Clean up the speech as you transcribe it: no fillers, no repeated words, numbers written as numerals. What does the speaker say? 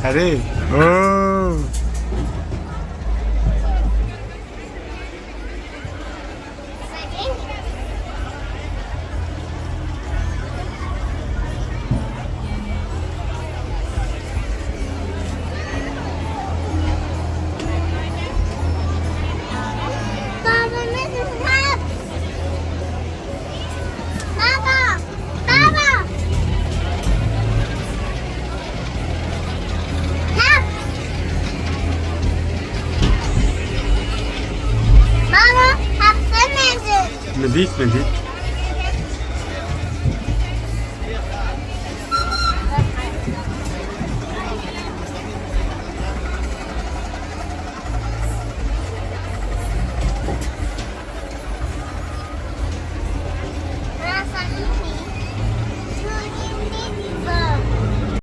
Hadi. Oo. Baba, Mrs. Help! Baba! Baba! Help! Baba, help the Mrs. Medit, medit.